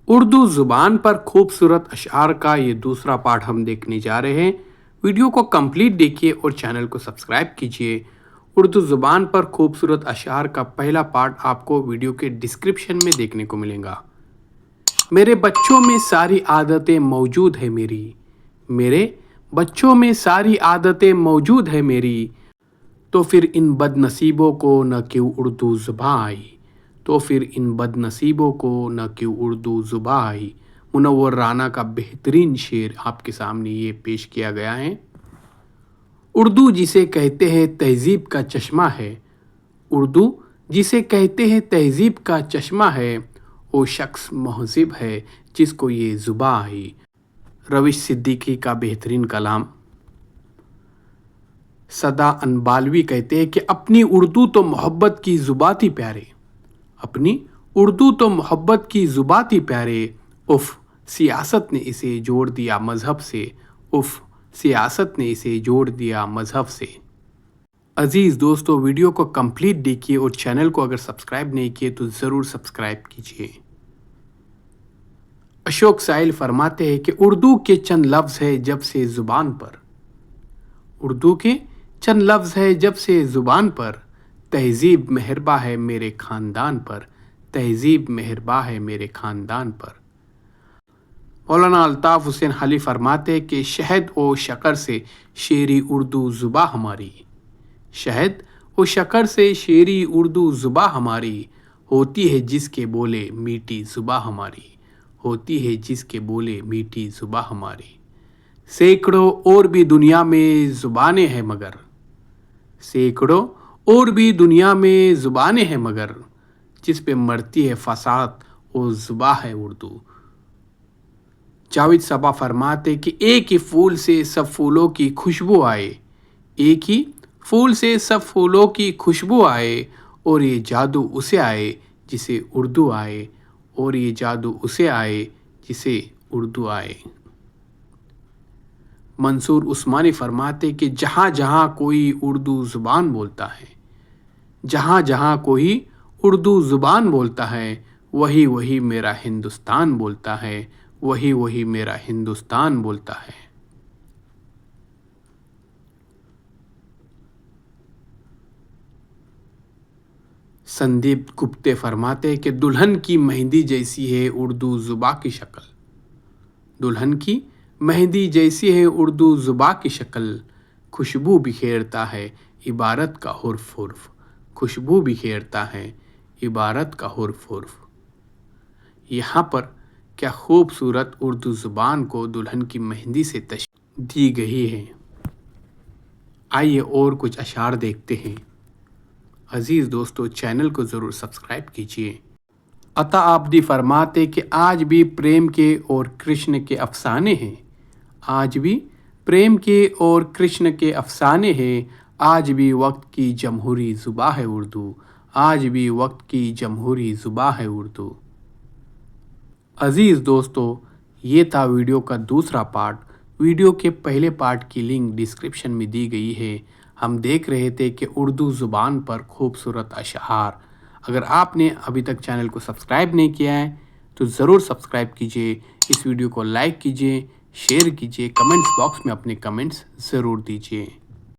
उर्दू ज़ुबान पर खूबसूरत अशआर का ये दूसरा पार्ट हम देखने जा रहे हैं। वीडियो को कंप्लीट देखिए और चैनल को सब्सक्राइब कीजिए। उर्दू ज़ुबान पर खूबसूरत अशआर का पहला पार्ट आपको वीडियो के डिस्क्रिप्शन में देखने को मिलेगा। मेरे बच्चों में सारी आदतें मौजूद है मेरी, मेरे बच्चों में सारी आदतें मौजूद है मेरी, तो फिर इन बदनसीबों को न क्यों उर्दू ज़ुबान आई, तो फिर इन बदनसीबों को न क्यों उर्दू ज़ुबान आई। मुनव्वर राना का बेहतरीन शेर आपके सामने ये पेश किया गया है। उर्दू जिसे कहते हैं तहज़ीब का चश्मा है, उर्दू जिसे कहते हैं तहज़ीब का चश्मा है, वो शख्स महज़िब है जिसको ये ज़ुबान आई। रवीश सिद्दीकी का बेहतरीन कलाम। सदा अनबालवी कहते हैं कि अपनी उर्दू तो मोहब्बत की ज़ुबान थी प्यारे, अपनी उर्दू तो मोहब्बत की ज़ुबान थी प्यारे, उफ़ सियासत ने इसे जोड़ दिया मज़हब से, उफ़ सियासत ने इसे जोड़ दिया मज़हब से। अज़ीज़ दोस्तों, वीडियो को कंप्लीट देखिए और चैनल को अगर सब्सक्राइब नहीं किए तो ज़रूर सब्सक्राइब कीजिए। अशोक साहिल फरमाते हैं कि उर्दू के चंद लफ्ज़ है जब से ज़ुबान पर, उर्दू के चंद लफ्ज़ है जब से ज़ुबान पर, तहज़ीब मेहरबा है मेरे ख़ानदान पर, तहज़ीब मेहरबा है मेरे ख़ानदान पर। मौलाना अल्ताफ़ हुसैन अली फरमाते हैं कि शहद और शक्कर से शेरी उर्दू ज़ुबान हमारी, शहद और शक्कर से शेरी उर्दू ज़ुबान हमारी, होती है जिसके बोले मीठी ज़ुबान हमारी, होती है जिसके बोले मीठी ज़ुबान हमारी। सैकड़ों और भी दुनिया में ज़ुबानें हैं मगर, सैकड़ों और भी दुनिया में ज़ुबानें हैं मगर, जिस पे मरती है फसाद वो ज़ुबान है उर्दू। जावेद सबा फरमाते कि एक ही फूल से सब फूलों की खुशबू आए, एक ही फूल से सब फूलों की खुशबू आए, और ये जादू उसे आए जिसे उर्दू आए, और ये जादू उसे आए जिसे उर्दू आए। मंसूर उस्मानी फरमाते कि जहाँ जहाँ कोई उर्दू ज़ुबान बोलता है, जहाँ जहाँ कोई उर्दू ज़ुबान बोलता है, वही वही मेरा हिंदुस्तान बोलता है, वही वही मेरा हिंदुस्तान बोलता है। संदीप गुप्ते फरमाते कि दुल्हन की मेहंदी जैसी है उर्दू ज़ुबान की शक्ल, दुल्हन की मेहंदी जैसी है उर्दू ज़ुबान की शक्ल, खुशबू बिखेरता है इबारत का हुर्फ हुर्फ, खुशबू बिखेरता है इबारत का हुर्फ हुर्फ। यहाँ पर क्या खूबसूरत उर्दू ज़ुबान को दुल्हन की मेहंदी से तशबीह दी गई है। आइए और कुछ अशार देखते हैं। अज़ीज़ दोस्तों, चैनल को ज़रूर सब्सक्राइब कीजिए। अता आबदी फरमाते कि आज भी प्रेम के और कृष्ण के अफसाने हैं, आज भी प्रेम के और कृष्ण के अफसाने हैं, आज भी वक्त की जमहूरी ज़ुबान है उर्दू, आज भी वक्त की जमहूरी ज़ुबान है उर्दू। अज़ीज़ दोस्तों, ये था वीडियो का दूसरा पार्ट। वीडियो के पहले पार्ट की लिंक डिस्क्रिप्शन में दी गई है। हम देख रहे थे कि उर्दू ज़ुबान पर खूबसूरत अशआर। अगर आपने अभी तक चैनल को सब्सक्राइब नहीं किया है तो ज़रूर सब्सक्राइब कीजिए, इस वीडियो को लाइक कीजिए, शेयर कीजिए, कमेंट्स बॉक्स में अपने कमेंट्स ज़रूर दीजिए।